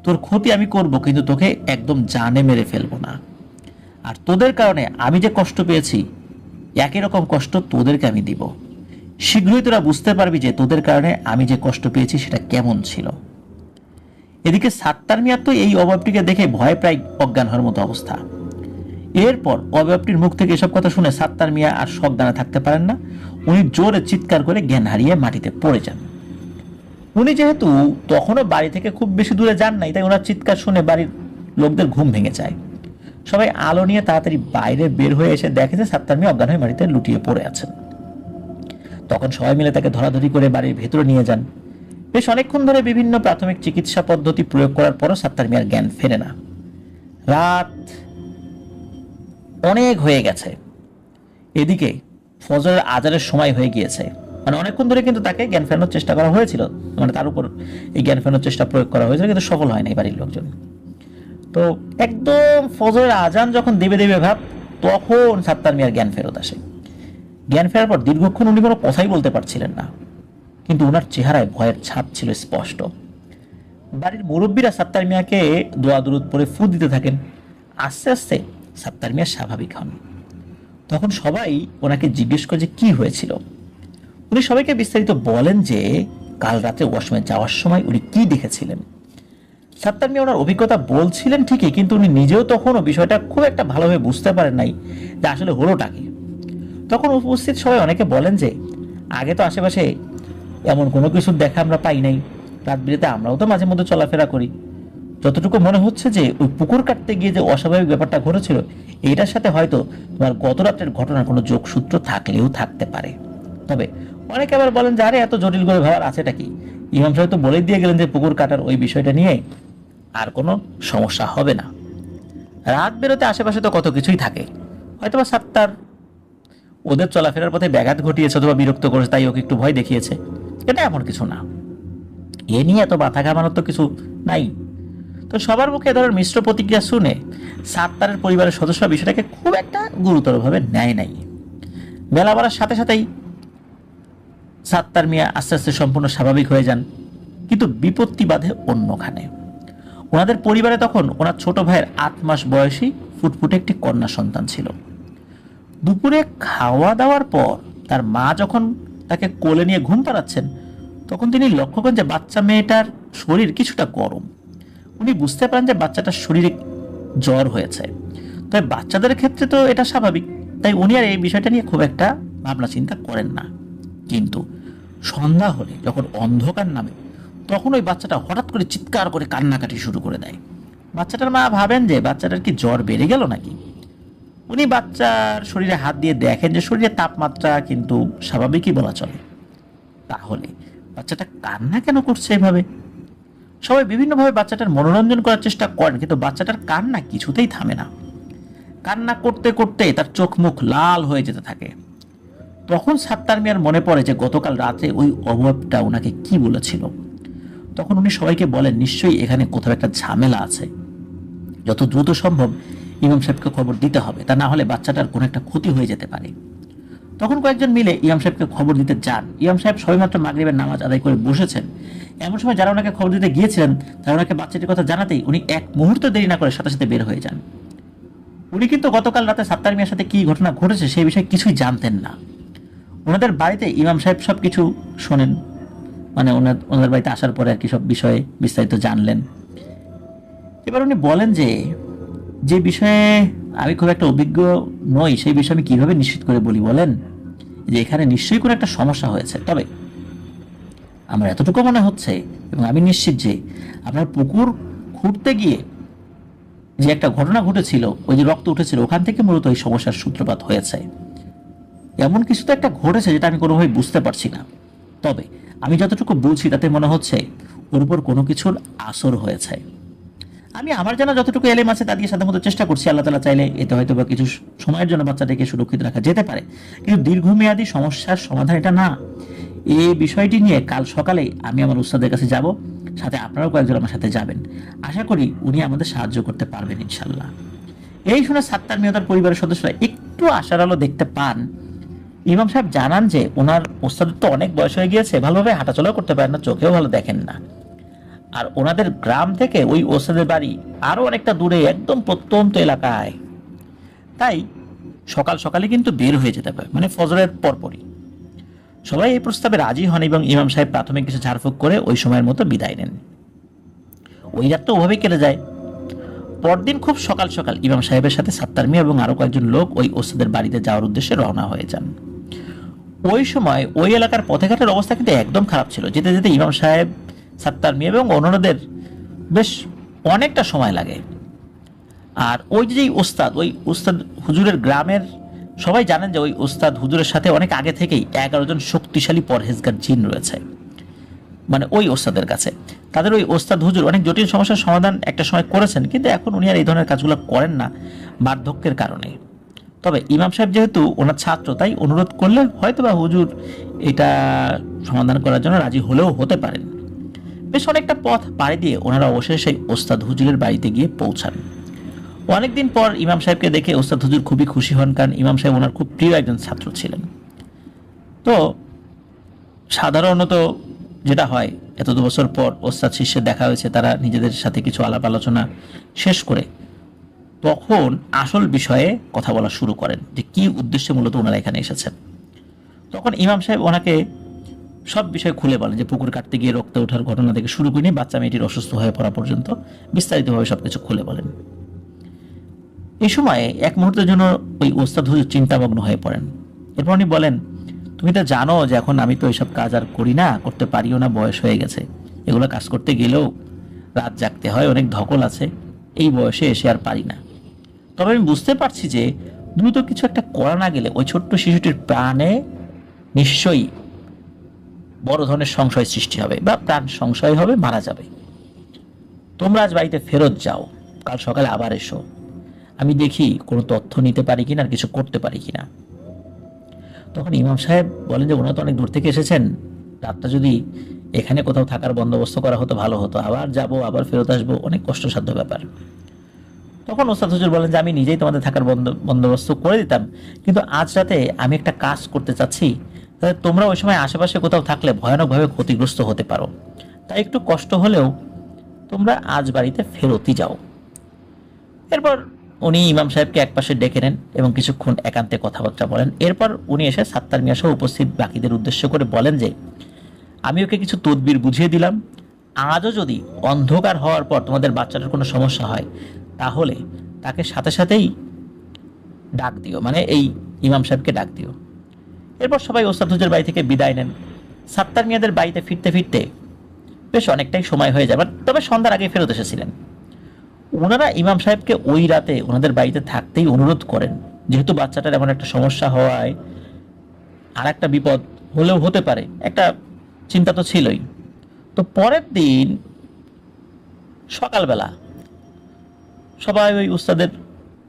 তোর ক্ষতি আমি করব, কিন্তু তোকে একদম জানে মেরে ফেলবো না। আর তোদের কারণে আমি যে কষ্ট পেয়েছি একই রকম কষ্ট তোদেরকে আমি দিব। শীঘ্রই তোরা বুঝতে পারবি যে তোদের কারণে আমি যে কষ্ট পেয়েছি সেটা কেমন ছিল। এদিকে সাত্তার মিয়ার তো এই অবয়বটিকে দেখে ভয় প্রায় অজ্ঞান হওয়ার মতো অবস্থা। এরপর অবয়বটির মুখ থেকে এসব কথা শুনে সাত্তার মিয়া আর সজ্ঞানে থাকতে পারেন না। উনি জোরে চিৎকার করে জ্ঞান হারিয়ে মাটিতে পড়ে যান। উনি যেহেতু তখনও বাড়ি থেকে খুব বেশি দূরে যান নাই, তাই ওনার চিৎকার শুনে বাড়ির লোকদের ঘুম ভেঙে যায়। সবাই আলো নিয়ে তাড়াতাড়ি বাইরে বের হয়ে এসে দেখে যে সাত্তার মিয়া অজ্ঞান হয়ে মাটিতে লুটিয়ে পড়ে আছেন। তখন সবাই মিলে তাকে ধরাধরি করে বাড়ির ভেতরে নিয়ে যান। বেশ অনেকক্ষণ ধরে বিভিন্ন প্রাথমিক চিকিৎসা পদ্ধতি প্রয়োগ করার পরও সাত্তার মিয়ার জ্ঞান ফেরে না। রাত অনেক হয়ে গেছে, এদিকে ফজরের আজানের সময় হয়ে গিয়েছে। মানে অনেকক্ষণ ধরে কিন্তু তাকে জ্ঞান ফেরানোর চেষ্টা করা হয়েছিল, মানে তার উপর এই জ্ঞান ফেরানোর চেষ্টা প্রয়োগ করা হয়েছিল, কিন্তু সফল হয় নাই বাড়ির লোকজন। তো একদম ফজরের আজান যখন দেবে দেবে ভাব, তখন সাত্তার মিয়ার জ্ঞান ফেরত আসে। জ্ঞান ফেরার পর দীর্ঘক্ষণ উনি কোনো কথাই বলতে পারছিলেন না, কিন্তু ওনার চেহারায় ভয়ের ছাপ ছিল স্পষ্ট। বাড়ির মুরব্বীরা সাত্তার মিয়াকে দোয়া দুরুদ পরে ফু দিতে থাকেন। আস্তে আস্তে সাত্তার মিয়া স্বাভাবিক হন। তখন সবাই ওনাকে জিজ্ঞেস করে যে কি হয়েছিল। উনি সবাইকে বিস্তারিত বলেন যে কাল রাতে ওয়াশরুমে যাওয়ার সময় উনি কি দেখেছিলেন। সাত্তার মিয়া ওনার অভিজ্ঞতা বলছিলেন ঠিকই, কিন্তু উনি নিজেও তখনও বিষয়টা খুব একটা ভালোভাবে বুঝতে পারেন নাই যে আসলে হলোটা কি। তখন উপস্থিত সবাই অনেকে বলেন যে আগে তো আশেপাশে এমন কোনো কিছু দেখা আমরা পাই নাই, রাত বিরেতে আমরাও তো মাঝে মধ্যে চলাফেরা করি। যতটুকু মনে হচ্ছে যে ওই পুকুর কাটতে গিয়ে যে অস্বাভাবিক ব্যাপারটা ঘটেছিল এইটার সাথে হয়তো তোমার গত রাতের ঘটনার কোনো যোগসূত্র থাকলেও থাকতে পারে। তবে অনেকে আবার বলেন যে আরে এত জটিল করে ভাবার আছেটা কি, ইমাম সাহেব তো বলেই দিয়ে গেলেন যে পুকুর কাটার ওই বিষয়টা নিয়ে আর কোনো সমস্যা হবে না। রাত বেরোতে আশেপাশে তো কত কিছুই থাকে, হয়তো বা সাত্তার ওদের চলাফেরার পথে ব্যাঘাত ঘটিয়েছে অথবা বিরক্ত করেছে, তাই ওকে একটু ভয় দেখিয়েছে, এটা এমন কিছু না। এ নিয়ে এত মাথা ঘামানোর তো কিছু নাই। তো তো সবার মুখে এ ধরনের মিশ্র প্রতিক্রিয়া শুনে সাত্তারের পরিবারের সদস্যরা বিষয়টাকে খুব একটা গুরুতরভাবে নেয় নাই। বেলা বাড়ার সাথে সাথেই সাত্তার মিয়া আস্তে আস্তে সম্পূর্ণ স্বাভাবিক হয়ে যান। কিন্তু বিপত্তি বাধে অন্যখানে। ওনাদের পরিবারে তখন ওনার ছোট ভাইয়ের 8 মাস বয়সী ফুটফুটে একটি কন্যা সন্তান ছিল। দুপুরে খাওয়া দাওয়ার পর তার মা যখন তাকে কোলে নিয়ে ঘুম পাড়াচ্ছেন, তখন তিনি লক্ষ্য করেন যে বাচ্চা মেয়েটার শরীর কিছুটা গরম। উনি বুঝতে পারেন যে বাচ্চাটার শরীরে জ্বর হয়েছে। তবে বাচ্চাদের ক্ষেত্রে তো এটা স্বাভাবিক, তাই উনি আর এই বিষয়টা নিয়ে খুব একটা ভাবনা চিন্তা করেন না। কিন্তু সন্ধ্যা হলে যখন অন্ধকার নামে, তখন ওই বাচ্চাটা হঠাৎ করে চিৎকার করে কান্নাকাটি শুরু করে দেয়। বাচ্চাটার মা ভাবেন যে বাচ্চাটার কি জ্বর বেড়ে গেল নাকি। উনি বাচ্চার শরীরে হাত দিয়ে দেখেন যে শরীরের তাপমাত্রা কিন্তু স্বাভাবিকই বলা চলে। তাহলে বাচ্চাটা কান্না কেন করছে এভাবে? সবাই বিভিন্নভাবে বাচ্চাটার মনোরঞ্জন করার চেষ্টা করেন, কিন্তু বাচ্চাটার কান্না কিছুতেই থামে না। কান্না করতে করতে তার চোখ মুখ লাল হয়ে যেতে থাকে। তখন সাত্তার মিয়ার মনে পড়ে যে গতকাল রাতে ওই অভাবটা ওনাকে কি বলেছিল। তখন উনি সবাইকে বলেন নিশ্চয়ই এখানে কোথাও একটা ঝামেলা আছে, যত দ্রুত সম্ভব ইমাম সাহেবকে খবর দিতে হবে, তা না হলে বাচ্চাটার কোনো একটা ক্ষতি হয়ে যেতে পারে। তখন কয়েকজন মিলে ইমাম সাহেবকে খবর দিতে যান। ইমাম সাহেব সবেমাত্র মাগরিবের নামাজ আদায় করে বসেছেন। এমন সময় যারা ওনাকে খবর দিতে গিয়েছিলেন তারা ওনাকে বাচ্চাটির কথা জানাতেই উনি এক মুহূর্ত দেরি না করে সাথে সাথে বের হয়ে যান। উনি কিন্তু গতকাল রাতে সাত্তার মিয়ার সাথে কি ঘটনা ঘটেছে সেই বিষয়ে কিছুই জানতেন না। ওনাদের বাড়িতে ইমাম সাহেব সব কিছু শোনেন, মানে ওনাদের বাড়িতে আসার পরে আর কি সব বিষয়ে বিস্তারিত জানলেন। এবার উনি বলেন যে যে বিষয়ে আমি খুব একটা অভিজ্ঞ নই সেই বিষয়ে আমি কিভাবে নিশ্চিত করে বলি বলেন, যে এখানে নিশ্চয়ই কোনো একটা সমস্যা হয়েছে। তবে আমার এতটুকু মনে হচ্ছে এবং আমি নিশ্চিত যে আপনার পুকুর খুঁড়তে গিয়ে যে একটা ঘটনা ঘটেছিল, ওই যে রক্ত উঠেছিল, ওখান থেকে মূলত এই সমস্যার সূত্রপাত হয়েছে। এমন কিছু তো একটা ঘটেছে যেটা আমি কোনোভাবে বুঝতে পারছি না। তবে আমি যতটুকু বলছি তাতে মনে হচ্ছে ওর উপর কোনো কিছুর আসর হয়েছে। আমি আমার জানা যতটুকু এলেম আছে তা দিয়ে সাধারণত চেষ্টা করছি। আল্লাহ তাআলা চাইলে এতে হয়তো বা কিছু সময়ের জন্য বাচ্চাটাকে সুরক্ষিত রাখা যেতে পারে, কিন্তু দীর্ঘমেয়াদী সমস্যার সমাধান এটা না। এই বিষয়টি নিয়ে কাল সকালে আমি আমার উস্তাদের কাছে যাব, সাথে আপনারাও কয়েকজন আমার সাথে যাবেন। আশা করি উনি আমাদের সাহায্য করতে পারবেন ইনশাল্লাহ। এই শুনে সাত্তার মিয়া তার পরিবারের সদস্যরা একটু আশার আলো দেখতে পান। ইমাম সাহেব জানান যে ওনার ওস্তাদের তো অনেক বয়স হয়ে গিয়েছে, ভালোভাবে হাঁটাচলাও করতে পারেন না, চোখেও ভালো দেখেন না। আর ওনাদের গ্রাম থেকে ওই ওস্তাদের বাড়ি আরো অনেকটা দূরে, একদম প্রত্যন্ত এলাকায়। তাই সকাল সকালে কিন্তু বের হয়ে যেতে পারে, মানে ফজরের পরপরই। সবাই এই প্রস্তাবে রাজি হন এবং ইমাম সাহেব প্রাথমিক কিছু ঝাড়ফুঁক করে ওই সময়ের মতো বিদায় নেন। ওই রাত তো ওভাবেই কেটে যায়। পরদিন খুব সকাল সকাল ইমাম সাহেবের সাথে সাত্তার মিয়া এবং আরো কয়েকজন লোক ওই ওস্তাদের বাড়িতে যাওয়ার উদ্দেশ্যে রওনা হয়ে যান। ওই সময় ওই এলাকার পথেঘাটের অবস্থা কিন্তু একদম খারাপ ছিল। যেতে যেতে ইমাম সাহেব, সাত্তার মিয়া এবং অন্যদের বেশ অনেকটা সময় লাগে। আর ওই যে ওস্তাদ, ওই ওস্তাদ হুজুরের গ্রামের সবাই জানেন যে ওই ওস্তাদ হুজুরের সাথে অনেক আগে থেকেই 11 জন শক্তিশালী পরহেজগার জিন রয়েছে, মানে ওই ওস্তাদের কাছে। তাদের ওই ওস্তাদ হুজুর অনেক জটিল সমস্যার সমাধান একটা সময় করেছেন, কিন্তু এখন উনি আর এই ধরনের কাজগুলো করেন না বার্ধক্যের কারণে। তবে ইমাম সাহেব যেহেতু ওনার ছাত্র, তাই অনুরোধ করলে হয়তোবা হুজুর এটা সমাধান করার জন্য রাজি হলেও হতে পারেন। বেশ অনেকটা পথ পাড়ি দিয়ে ওনারা অবশেষে সেই ওস্তাদ হুজুরের বাড়িতে গিয়ে পৌঁছান। অনেকদিন পর ইমাম সাহেবকে দেখে ওস্তাদ হুজুর খুবই খুশি হন, কারণ ইমাম সাহেব ওনার খুব প্রিয় একজন ছাত্র ছিলেন। তো সাধারণত যেটা হয়, এত বছর পর ওস্তাদ শিষ্যের দেখা হয়েছে, তারা নিজেদের সাথে কিছু আলাপ আলোচনা শেষ করে তখন আসল বিষয়ে কথা বলা শুরু করেন, যে কি উদ্দেশ্যে মূলত ওনারা এখানে এসেছেন। তখন ইমাম সাহেব ওনাকে সব বিষয় খুলে বলেন, যে পুকুর কাটতে গিয়ে রক্ত ওঠার ঘটনা থেকে শুরু করে নিয়ে বাচ্চা মেয়েটির অসুস্থ হয়ে পড়া পর্যন্ত বিস্তারিতভাবে সবকিছু খুলে বলেন। এই সময়ে এক মুহূর্তের জন্য ওই ওস্তাদ হুজুর চিন্তামগ্ন হয়ে পড়েন। এরপর উনি বলেন, তুমি তো জানো যে এখন আমি তো এইসব কাজ আর করি না, করতে পারিও না, বয়স হয়ে গেছে। এগুলো কাজ করতে গেলেও রাত জাগতে হয়, অনেক ধকল আছে, এই বয়সে এসে আর পারি না। তবে আমি বুঝতে পারছি যে দ্রুত কিছু একটা করা না গেলে ওই ছোট্ট শিশুটির প্রাণে নিশ্চয়ই বড় ধরনের সংশয় সৃষ্টি হবে, বা প্রাণ সংশয় হবে, মারা যাবে। তোমরা আজ বাড়িতে ফেরত যাও, কাল সকালে আবার এসো, আমি দেখি কোনো তথ্য নিতে পারি কিনা, আর কিছু করতে পারি কিনা। তখন ইমাম সাহেব বলেন যে ওনারা তো অনেক দূর থেকে এসেছেন, রাতটা যদি এখানে কোথাও থাকার বন্দোবস্ত করা হতো ভালো হতো, আবার যাব আবার ফেরত আসবো, অনেক কষ্টসাধ্য ব্যাপার। তখন ওস্তাদ হুজুর বলেন যে আমি নিজেই তোমাদের থাকার বন্দোবস্ত করে দিতাম, কিন্তু আজ রাতে আমি একটা কাজ করতে চাচ্ছি, তাহলে তোমরা ওই সময় আশেপাশে কোথাও থাকলে ভয়ানকভাবে ক্ষতিগ্রস্ত হতে পারো, তাই একটু কষ্ট হলেও তোমরা আজ বাড়িতে ফেরতই যাও। এরপর উনি ইমাম সাহেবকে একপাশে ডেকে নেন এবং কিছুক্ষণ একান্তে কথাবার্তা বলেন। এরপর উনি এসে সাত্তার মিয়া সহ উপস্থিত বাকিদের উদ্দেশ্য করে বলেন যে আমি ওকে কিছু তদবির বুঝিয়ে দিলাম, আজও যদি অন্ধকার হওয়ার পর তোমাদের বাচ্চাটার কোনো সমস্যা হয় তাহলে তাকে সাথে সাথেই ডাক দিও, মানে এই ইমাম সাহেবকে ডাক দিও। এরপর সবাই ওস্তাদ হুজুরের বাড়ি থেকে বিদায় নেন। সাত্তার মিয়াদের বাড়িতে ফিরতে ফিরতে বেশ অনেকটাই সময় হয়ে যাবে, তবে সন্ধ্যার আগে ফেরত এসেছিলেন। ওনারা ইমাম সাহেবকে ওই রাতে ওনাদের বাড়িতে থাকতেই অনুরোধ করেন, যেহেতু বাচ্চাটার এমন একটা সমস্যা হওয়ায় আর একটা বিপদ হলেও হতে পারে, একটা চিন্তা তো ছিলই। তো পরের দিন সকালবেলা সবাই ওই উস্তাদের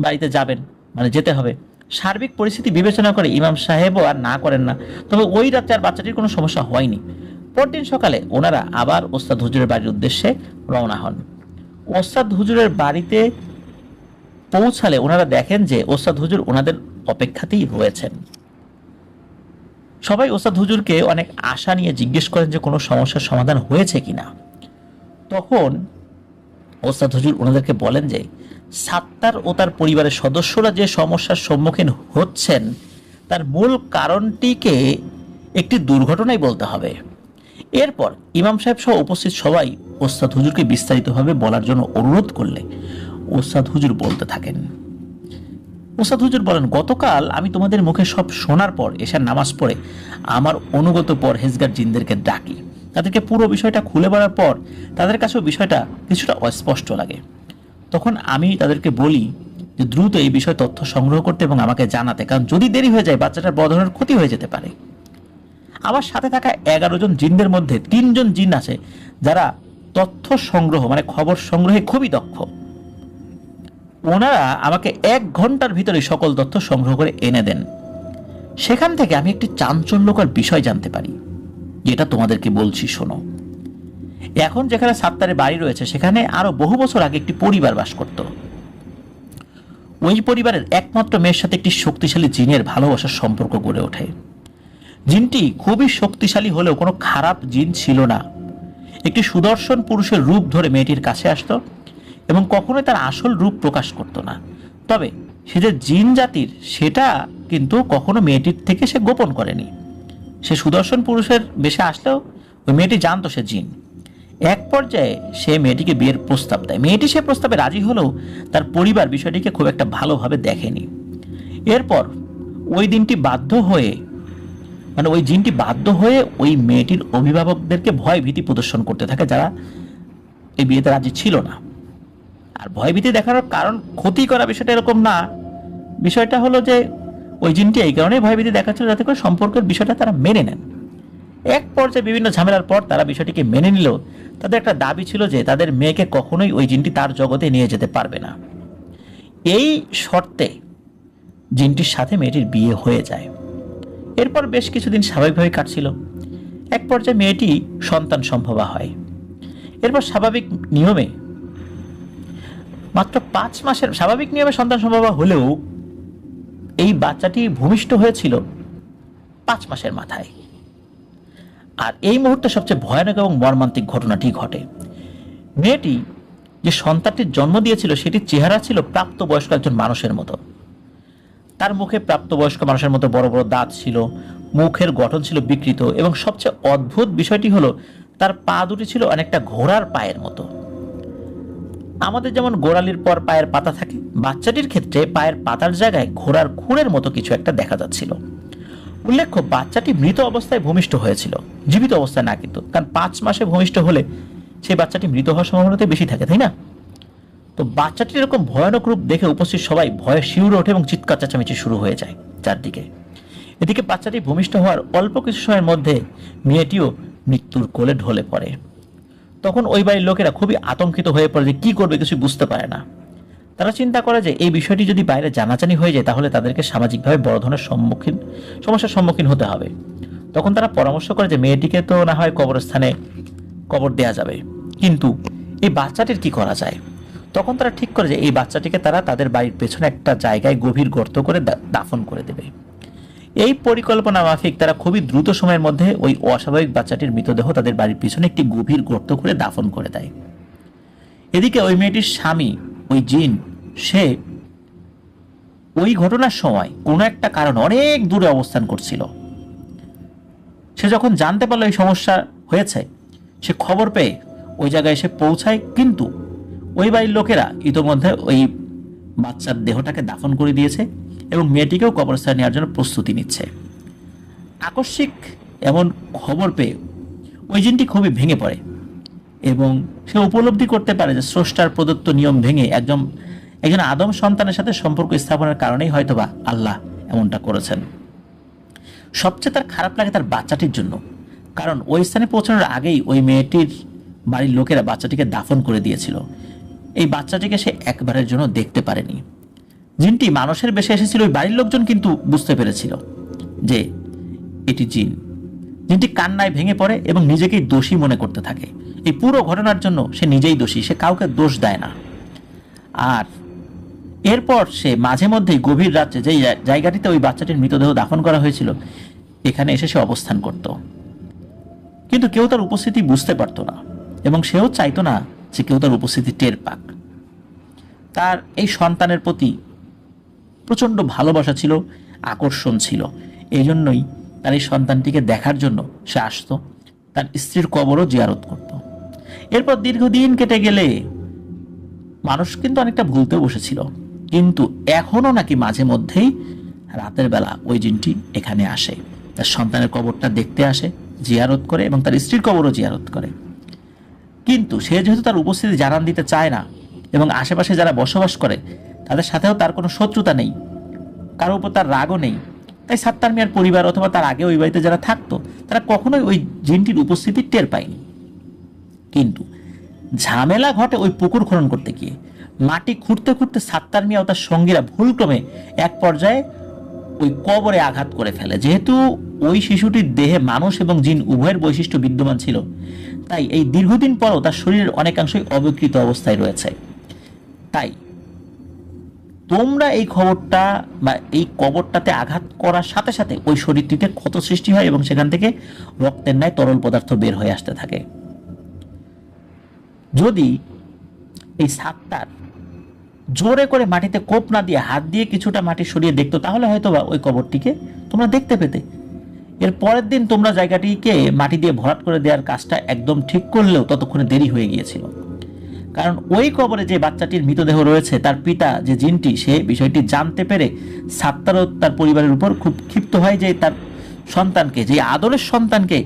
বাড়িতে যাবেন, মানে যেতে হবে। সার্বিক পরিস্থিতি বিবেচনা করে ইমাম সাহেবও আর না করেন না, তবে ওই রাতে আর বাচ্চাটির কোনো সমস্যা হয়নি। পরদিন সকালে ওনারা আবার ওস্তাদ হুজুরের বাড়ির উদ্দেশ্যে রওনা হন। ওস্তাদ হুজুরের বাড়িতে পৌঁছালে ওনারা দেখেন যে ওস্তাদ হুজুর ওনাদের অপেক্ষাতেই রয়েছেন। সবাই ওস্তাদ হুজুরকে অনেক আশা নিয়ে জিজ্ঞেস করেন যে কোনো সমস্যার সমাধান হয়েছে কিনা। তখন ওস্তাদ হুজুর ওনাদেরকে বলেন যে সাত্তার ও তার পরিবারের সদস্যরা যে সমস্যার সম্মুখীন হচ্ছেন তার মূল কারণটিকে একটি দুর্ঘটনাই বলতে হবে। এরপর ইমাম সাহেব সহ উপস্থিত সবাই ওস্তাদ হুজুরকে বিস্তারিতভাবে বলার জন্য অনুরোধ করলে ওস্তাদ হুজুর বলতে থাকেন। ওস্তাদ হুজুর বলেন, গতকাল আমি তোমাদের মুখে সব শোনার পর এশার নামাজ পড়ে আমার অনুগত পরহেজগার জিনদেরকে ডাকি। তাদেরকে পুরো বিষয়টা খুলে বলার পর তাদের কাছেও বিষয়টা কিছুটা অস্পষ্ট লাগে। তখন আমি তাদেরকে বলি যে দ্রুত এই বিষয়ে তথ্য সংগ্রহ করতে এবং আমাকে জানাতে, কারণ যদি দেরি হয়ে যায় বাচ্চাটার বড় ধরনের ক্ষতি হয়ে যেতে পারে। আমার সাথে থাকা 11 জন জিনদের মধ্যে 3 জন জিন আছে যারা তথ্য সংগ্রহ মানে খবর সংগ্রহে খুবই দক্ষ। ওনারা আমাকে 1 ঘন্টার ভিতরে সকল তথ্য সংগ্রহ করে এনে দেন। সেখান থেকে আমি একটি চাঞ্চল্যকর বিষয় জানতে পারি, যেটা তোমাদেরকে বলছি শোনো। এখন যেখানে সাত্তারের বাড়ি রয়েছে সেখানে আরো বহু বছর আগে একটি পরিবার বাস করত। ওই পরিবারের একমাত্র মেয়ের সাথে একটি শক্তিশালী জিনের ভালোবাসার সম্পর্ক গড়ে ওঠে। জিনটি খুবই শক্তিশালী হলেও কোনো খারাপ জিন ছিল না। একটি সুদর্শন পুরুষের রূপ ধরে মেয়েটির কাছে আসতো এবং কখনোই তার আসল রূপ প্রকাশ করত না। তবে সে যে জিন জাতির সেটা কিন্তু কখনো মেয়েটির থেকে সে গোপন করেনি। সে সুদর্শন পুরুষের বেশে আসলেও ওই মেয়েটি জানতো সে জিন। এক পর্যায়ে সে মেয়েটিকে বিয়ের প্রস্তাব দেয়। মেয়েটি সে প্রস্তাবে রাজি হলেও তার পরিবার বিষয়টিকে খুব একটা ভালোভাবে দেখেনি। এরপর ওই দিনটি বাধ্য হয়ে মানে ওই জিনটি বাধ্য হয়ে ওই মেয়েটির অভিভাবকদেরকে ভয় ভীতি প্রদর্শন করতে থাকে, যারা এই বিয়েতে রাজি ছিল না। আর ভয় ভীতি দেখানোর কারণ ক্ষতি করা বিষয়টা এরকম না, বিষয়টা হলো যে ওই জিনটি এই কারণেই ভয় ভীতি দেখাচ্ছিল যাতে করে সম্পর্কের বিষয়টা তারা মেনে নেন। এক পর্যায়ে বিভিন্ন ঝামেলার পর তারা বিষয়টিকে মেনে নিলেও তাদের একটা দাবি ছিল যে তাদের মেয়েকে কখনোই ওই জিনটি তার জগতে নিয়ে যেতে পারবে না। এই শর্তে জিনটির সাথে মেয়েটির বিয়ে হয়ে যায়। এরপর বেশ কিছুদিন স্বাভাবিকভাবে কাটছিল। এক পর্যায়ে মেয়েটি সন্তান সম্ভবা হয়। এরপর স্বাভাবিক নিয়মে মাত্র 5 মাসের স্বাভাবিক নিয়মে সন্তান সম্ভবা হলেও এই বাচ্চাটি ভূমিষ্ঠ হয়েছিল 5 মাসের মাথায়। আর এই মুহূর্তে সবচেয়ে ভয়ানক এবং মর্মান্তিক ঘটনাটি ঘটে। মেয়েটি যে সন্তানটির জন্ম দিয়েছিল সেটির চেহারা ছিল প্রাপ্তবয়স্ক একজন মানুষের মতো। তার মুখে প্রাপ্তবয়স্ক মানুষের মতো বড় বড় দাঁত ছিল, মুখের গঠন ছিল বিকৃত এবং সবচেয়ে অদ্ভুত বিষয়টি হলো তার পা দুটি ছিল অনেকটা ঘোড়ার পায়ের মতো। আমাদের যেমন গোড়ালির পর পায়ের পাতা থাকে, বাচ্চাটির ক্ষেত্রে পায়ের পাতার জায়গায় ঘোড়ার খুরের মতো কিছু একটা দেখা যাচ্ছিল। উল্লেখ্য, বাচ্চাটি মৃত অবস্থায় ভূমিষ্ঠ হয়েছিল, জীবিত অবস্থায় না কিন্তু, কারণ 5 মাসে ভূমিষ্ঠ হলে সেই বাচ্চাটি মৃত হওয়ার সম্ভাবনাতে বেশি থাকে, তাই না? তো বাচ্চাটির এরকম ভয়ানক রূপ দেখে উপস্থিত সবাই ভয়ে শিউরে ওঠে এবং চিৎকার চেঁচামেচি শুরু হয়ে যায় চারদিকে। এদিকে বাচ্চাটি ভূমিষ্ঠ হওয়ার অল্প কিছু সময়ের মধ্যে মেয়েটিও মৃত্যুর কোলে ঢলে পড়ে। তখন ওই বাড়ির লোকেরা খুবই আতঙ্কিত হয়ে পড়ে যে কি করবে কিছু বুঝতে পারে না। তারা চিন্তা করে যে এই বিষয়টি যদি বাইরে জানাজানি হয়ে যায় তাহলে তাদেরকে সামাজিকভাবে বড় ধরনের সমস্যার সম্মুখীন হতে হবে। তখন তারা পরামর্শ করে যে মেয়েটিকে তো না হয় কবরস্থানে কবর দেয়া যাবে, কিন্তু এই বাচ্চাটির কি করা যায়। তখন তারা ঠিক করে যে এই বাচ্চাটিকে তারা তাদের বাড়ির পেছনে একটা জায়গায় গভীর গর্ত করে দাফন করে দেবে। এই পরিকল্পনা মাফিক তারা খুবই দ্রুত সময়ের মধ্যে ওই অস্বাভাবিক বাচ্চাটির মৃতদেহ তাদের বাড়ির পিছনে একটি গভীর গর্ত করে দাফন করে দেয়। এদিকে ওই মেয়েটির স্বামী, ওই জিন, সে ওই ঘটনার সময় কোনো একটা কারণ অনেক দূরে অবস্থান করছিল। সে যখন জানতে পারলো এই সমস্যা হয়েছে, সে খবর পেয়ে ওই জায়গায় এসে পৌঁছায়, কিন্তু ওই বাড়ির লোকেরা ইতোমধ্যে ওই বাচ্চার দেহটাকে দাফন করে দিয়েছে এবং মেয়েটিকেও কবরস্থানে নেওয়ার জন্য প্রস্তুতি নিচ্ছে। আকস্মিক এমন খবর পেয়ে ওই জিনটি খুবই ভেঙে পড়ে এবং সে উপলব্ধি করতে পারে যে স্রষ্টার প্রদত্ত নিয়ম ভেঙে একজন আদম সন্তানের সাথে সম্পর্ক স্থাপনের কারণেই হয়তোবা আল্লাহ এমনটা করেছেন। সবচেয়ে তার খারাপ লাগে তার বাচ্চাটির জন্য, কারণ ওই স্থানে পৌঁছানোর আগেই ওই মেয়েটির বাড়ির লোকেরা বাচ্চাটিকে দাফন করে দিয়েছিল। এই বাচ্চাটিকে সে একবারের জন্য দেখতে পারেনি। জিনটি মানুষের বেশে এসেছিল, ওই বাড়ির লোকজন কিন্তু বুঝতে পেরেছিল যে এটি জিন। জিনটি কান্নায় ভেঙে পড়ে এবং নিজেকেই দোষী মনে করতে থাকে। এই পুরো ঘটনার জন্য সে নিজেই দোষী, সে কাউকে দোষ দেয় না। আর এরপর সে মাঝে মধ্যেই গভীর রাত্রে যেই জায়গাটিতে ওই বাচ্চাটির মৃতদেহ দাফন করা হয়েছিল এখানে এসে সে অবস্থান করত, কিন্তু কেউ তার উপস্থিতি বুঝতে পারত না এবং সেও চাইতো না যে কেউ তার উপস্থিতি টের পাক। তার এই সন্তানের প্রতি প্রচণ্ড ভালোবাসা ছিল, আকর্ষণ ছিল। এই জন্যই তার এই সন্তানটিকে দেখার জন্য সে আসতো, তার স্ত্রীর কবরও জিয়ারত করত। এরপর দীর্ঘদিন কেটে গেলে মানুষ কিন্তু অনেকটা ভুলতেও বসেছিল, কিন্তু এখনও নাকি মাঝে মধ্যেই রাতের বেলা ওই জিনটি এখানে আসে, তার সন্তানের কবরটা দেখতে আসে, জিয়ারত করে এবং তার স্ত্রীর কবরও জিয়ারত করে। কিন্তু সে যেহেতু তার উপস্থিতি জানান দিতে চায় না এবং আশেপাশে যারা বসবাস করে তাদের সাথেও তার কোনো শত্রুতা নেই, কারো উপর তার রাগও নেই, তাই সাত্তার মিয়ার পরিবার অথবা তার আগে ওই বাড়িতে যারা থাকতো তারা কখনোই ওই জিনটির উপস্থিতি টের পায়নি। কিন্তু ঝামেলা ঘটে ওই পুকুর খনন করতে গিয়ে। মাটি খুঁড়তে খুঁড়তে সাত্তার মিয়া ও তার সঙ্গীরা ভুলক্রমে এক পর্যায়ে ওই কবরে আঘাত করে ফেলে। যেহেতু ওই শিশুটির দেহে মানুষ এবং জিন উভয়ের বৈশিষ্ট্য বিদ্যমান ছিল, তাই এই দীর্ঘদিন পরও তার শরীরের অনেকাংশই অবিকৃত অবস্থায় রয়েছে। তাই তোমরা এই খবরটা বা এই কবরটাতে আঘাত করার সাথে সাথে ওই শরীরটিতে ক্ষত সৃষ্টি হয় এবং সেখান থেকে রক্তের ন্যায় তরল পদার্থ বের হয়ে আসতে থাকে। যদি এই সাত্তার জোরে করে মাটিতে কোপ না দিয়ে হাত দিয়ে কিছুটা মাটি সরিয়ে দেখতো, তাহলে হয়তোবা ওই কবরটিকে তোমরা দেখতে পেতে। এর পরের দিন তোমরা জায়গাটিকে মাটি দিয়ে ভরাট করে দেওয়ার কাজটা একদম ঠিক করলেও ততক্ষণে দেরি হয়ে গিয়েছিল, কারণ ওই কবরে যে বাচ্চাটির মৃতদেহ রয়েছে তার পিতা যে জিনটি, সে বিষয়টি জানতে পেরে সাত্তারও তার পরিবারের উপর খুব ক্ষিপ্ত হয় যে তার সন্তানকে, যে আদরের সন্তানকে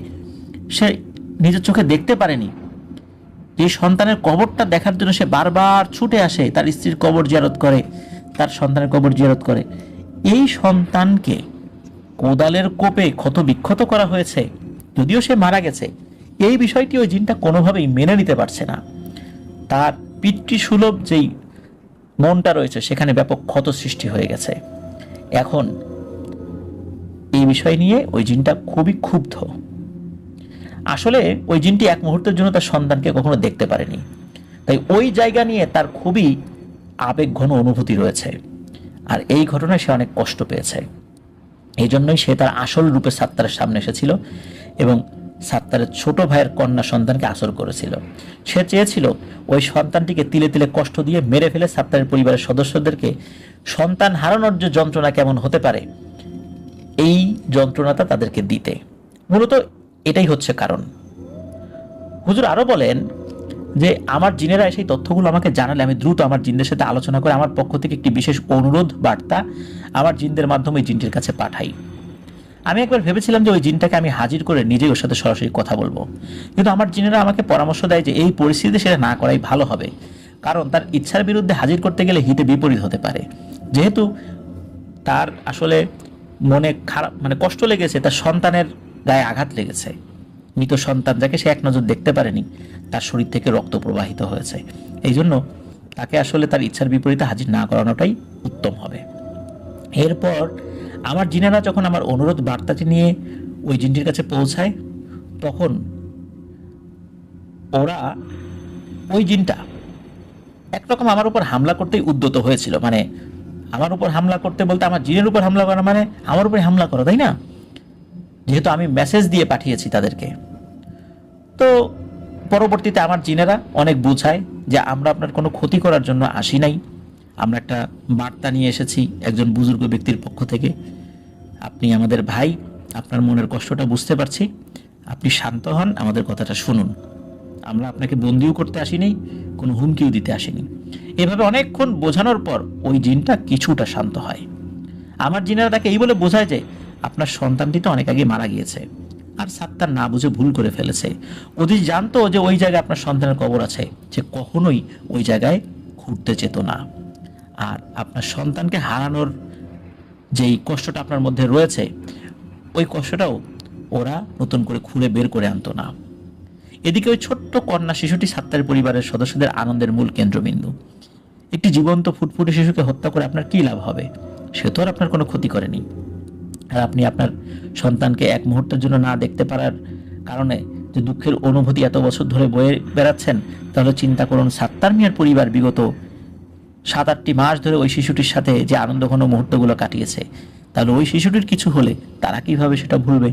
সে নিজের চোখে দেখতে পারেনি, যে সন্তানের কবরটা দেখার জন্য সে বারবার ছুটে আসে, তার স্ত্রীর কবর জিয়ারত করে, তার সন্তানের কবর জিয়ারত করে। এই সন্তানকে কোদালের কোপে ক্ষত বিক্ষত করা হয়েছে, যদিও সে মারা গেছে, এই বিষয়টি ওই জিনটা কোনোভাবেই মেনে নিতে পারছে না। তার পিতৃসুলভ যেই মনটা রয়েছে সেখানে ব্যাপক ক্ষত সৃষ্টি হয়ে গেছে। এখন এই বিষয় নিয়ে ওই জিনটা খুবই ক্ষুব্ধ। আসলে ওই জিনটি এক মুহূর্তের জন্য তার সন্তানকে কখনো দেখতে পারেনি, তাই ওই জায়গা নিয়ে তার খুবই আবেগঘন অনুভূতি রয়েছে, আর এই ঘটনায় সে অনেক কষ্ট পেয়েছে। এই জন্যই সে তার আসল রূপে সাত্তারের সামনে এসেছিল এবং সাত্তারের ছোট ভাইয়ের কন্যা সন্তানকে আসর করেছিল। সে চেয়েছিল ওই সন্তানটিকে তিলে তিলে কষ্ট দিয়ে মেরে ফেলে সাত্তারের পরিবারের সদস্যদেরকে সন্তান হারানোর যে যন্ত্রণা কেমন হতে পারে এই যন্ত্রণাটা তাদেরকে দিতে। মূলত এটাই হচ্ছে কারণ। হুজুর আরো বলেন যে আমার জিনেরা সেই তথ্যগুলো আমাকে জানালে আমি দ্রুত আমার জিনদের সাথে আলোচনা করে আমার পক্ষ থেকে একটি বিশেষ অনুরোধ বার্তা আমার জিনদের মাধ্যমে জিনটির কাছে পাঠাই। আমি একবার ভেবেছিলাম যে ওই জিনটাকে আমি হাজির করে নিজেই ওর সাথে সরাসরি কথা বলবো, কিন্তু আমার জিনেরা আমাকে পরামর্শ দেয় যে এই পরিস্থিতিতে সেটা না করাই ভালো হবে, কারণ তার ইচ্ছার বিরুদ্ধে হাজির করতে গেলে হিতে বিপরীত হতে পারে। যেহেতু তার আসলে মনে খারাপ কষ্ট লেগেছে, তার সন্তানের গায়ে আঘাত লেগেছে, মৃত সন্তান যাকে সে এক নজর দেখতে পারেনি তার শরীর থেকে রক্ত প্রবাহিত হয়েছে, এই জন্য তাকে আসলে তার ইচ্ছার বিপরীতে হাজির না করানোটাই উত্তম হবে। এরপর আমার জিনেরা যখন আমার অনুরোধ বার্তাটি নিয়ে ওই জিনটির কাছে পৌঁছায়, তখন ওরা ওই জিনটা একরকম আমার উপর হামলা করতেই উদ্যত হয়েছিল। মানে আমার উপর হামলা করতে বলতে আমার জিনের উপর হামলা করা মানে আমার উপরে হামলা করা, তাই না? যেহেতু আমি মেসেজ দিয়ে পাঠিয়েছি তাদেরকে। তো পরবর্তীতে আমার জিনেরা অনেক বুঝায় যে আমরা আপনার কোনো ক্ষতি করার জন্য আসি নাই, আমরা একটা বার্তা নিয়ে এসেছি একজন বুজুর্গ ব্যক্তির পক্ষ থেকে। আপনি আমাদের ভাই, আপনার মনের কষ্টটা বুঝতে পারছি, আপনি শান্ত হন, আমাদের কথাটা শুনুন। আমরা আপনাকে বন্দিও করতে আসিনি, কোনো হুমকিও দিতে আসিনি। এভাবে অনেকক্ষণ বোঝানোর পর ওই জিনটা কিছুটা শান্ত হয়। আমার জিনেরা তাকে এই বলে বোঝায় যে আপনার সন্তানটি তো অনেক আগে মারা গিয়েছে, আর সাত্তার না বুঝে ভুল করে ফেলেছে। ও যদি জানতো যে ওই জায়গায় আপনার সন্তানের কবর আছে, যে কখনোই ওই জায়গায় ঘুরতে যেত না। আর আপনার সন্তানকে হারানোর যেই কষ্টটা আপনার মধ্যে রয়েছে, ওই কষ্টটাও ওরা নতুন করে খুঁড়ে বের করে আনতো না। এদিকে ওই ছোট্ট কন্যা শিশুটি সাত্তারের পরিবারের সদস্যদের আনন্দের মূল কেন্দ্রবিন্দু। একটি জীবন্ত ফুটফুটে শিশুকে হত্যা করে আপনার কী লাভ হবে? সে তো আর আপনার কোনো ক্ষতি করেনি। আর আপনি আপনার সন্তানকে এক মুহূর্তের জন্য না দেখতে পারার কারণে যে দুঃখের অনুভূতি এত বছর ধরে বয়ে বেড়াচ্ছেন, তাহলে চিন্তা করুন সাত্তার মিয়ার পরিবার বিগত 7-8টি মাস ধরে ওই শিশুটির সাথে যে আনন্দঘন মুহূর্তগুলো কাটিয়েছে, তাহলে ওই শিশুটির কিছু হলে তারা কিভাবে সেটা ভুলবে?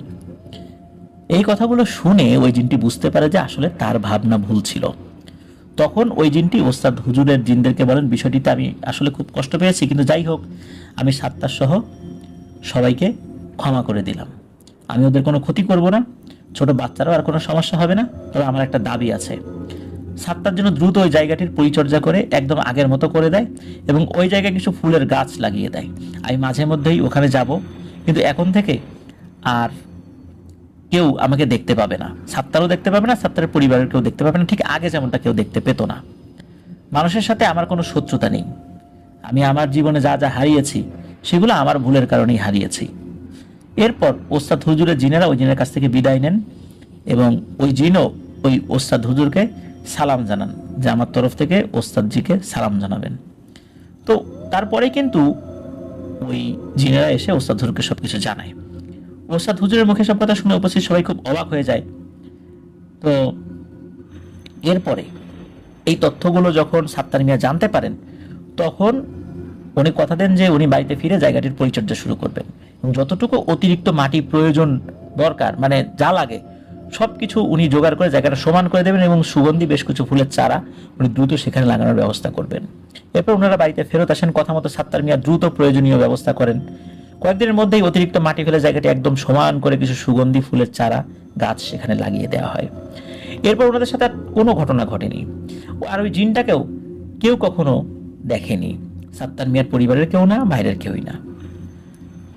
এই কথাগুলো শুনে ওই জিনটি বুঝতে পারে যে আসলে তার ভাবনা ভুল ছিল। তখন ওই জিনটি ওস্তাদ হুজুরের জিনদেরকে বলেন, বিষয়টিতে আমি আসলে খুব কষ্ট পেয়েছি, কিন্তু যাই হোক, আমি সাত্তার সহ সবাইকে ক্ষমা করে দিলাম। আমি ওদের কোনো ক্ষতি করব না, ছোট বাচ্চারাও আর কোনো সমস্যা হবে না। তবে আমার একটা দাবি আছে, সাত্তার জন্য দ্রুত ওই জায়গাটির পরিচর্যা করে একদম আগের মতো করে দেয় এবং ওই জায়গায় কিছু ফুলের গাছ লাগিয়ে দেয়। আমি মাঝে মধ্যেই ওখানে যাব, কিন্তু এখন থেকে আর কেউ আমাকে দেখতে পাবে না, সাত্তারও দেখতে পাবে না, সাত্তারের পরিবারের কেউ দেখতে পাবে না, ঠিক আগে যেমনটা কেউ দেখতে পেত না। মানুষের সাথে আমার কোনো শত্রুতা নেই। আমি আমার জীবনে যা যা হারিয়েছি সেগুলো আমার ভুলের কারণেই হারিয়েছি। এরপর ওস্তাদ হুজুরের জিনেরা ওই জিনের কাছ থেকে বিদায় নেন এবং ওই জিনও ওই ওস্তাদ হুজুরকে সালাম জানান যে আমার তরফ থেকে ওস্তাদজিকে সালাম জানাবেন। তো তারপরে কিন্তু ওই জিনেরা এসে ওস্তাদ হুজুরকে সবকিছু জানায়। ওস্তাদ হুজুরের মুখে সব কথা শুনে উপস্থিত সবাই খুব অবাক হয়ে যায়। তো এরপরে এই তথ্যগুলো যখন সাত্তার মিয়া জানতে পারেন, তখন উনি কথা দেন যে উনি বাড়িতে ফিরে জায়গাটির পরিচর্যা শুরু করবেন এবং যতটুকু অতিরিক্ত মাটি প্রয়োজন দরকার, মানে যা লাগে সব কিছু উনি জোগাড় করে জায়গাটা সমান করে দেবেন এবং সুগন্ধি বেশ কিছু ফুলের চারা উনি দ্রুত সেখানে লাগানোর ব্যবস্থা করবেন। এরপর ওনারা বাড়িতে ফেরত আসেন। কথা মতো সাত্তার মিয়া দ্রুত প্রয়োজনীয় ব্যবস্থা করেন। কয়েকদিনের মধ্যেই অতিরিক্ত মাটি ফেলে জায়গাটি একদম সমান করে কিছু সুগন্ধি ফুলের চারা গাছ সেখানে লাগিয়ে দেওয়া হয়। এরপর ওনাদের সাথে আর কোনো ঘটনা ঘটেনি, আর ওই জিনটাকেও কেউ কখনো দেখেনি, সাত্তার মিয়ার পরিবারের কেউ না, বাইরের কেউই না।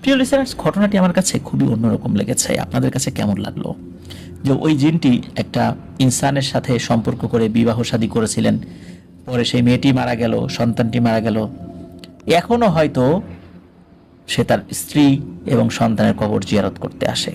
প্রিয় লিসেনার্স, ঘটনাটি আমার কাছে খুবই অন্যরকম লেগেছে। আপনাদের কাছে কেমন লাগলো? যে ওই জিনটি একটা ইনসানের সাথে সম্পর্ক করে বিবাহ শাদী করেছিলেন, পরে সেই মেয়েটি মারা গেল, সন্তানটি মারা গেল, এখনো হয়তো সে তার স্ত্রী এবং সন্তানের কবর জিয়ারত করতে আসে।